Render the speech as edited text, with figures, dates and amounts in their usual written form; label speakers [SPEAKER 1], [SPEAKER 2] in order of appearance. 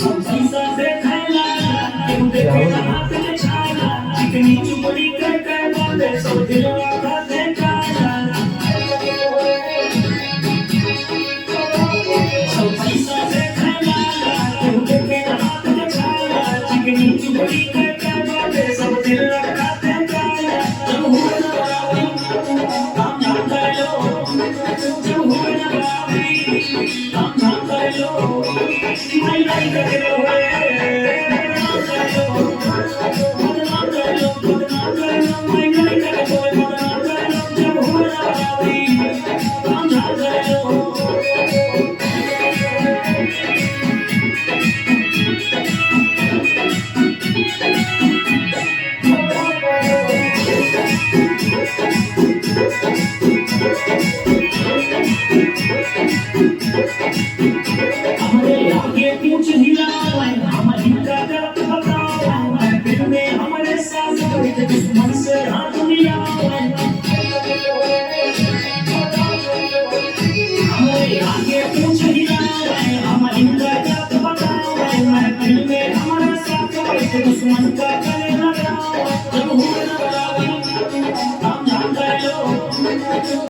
[SPEAKER 1] सब पैसा से खाला क्यों देखे हाथ में छाला चिकनी चुपड़ी कर कर बोले सब दिलवा खाते काला सब पैसा से खाला क्यों देखे हाथ में छाला चिकनी चुपड़ी कर कर बोले सब दिलवा खाते काला जब हुए ना बाबी काम ना कर लो जब हुए ना बाबी काम ना कर लो मैं नहीं कर लो हमारे आगे पूछ हिलाओ हम हिंदा करत बताओ फिर में हमारे साथ दुश्मन से हाथ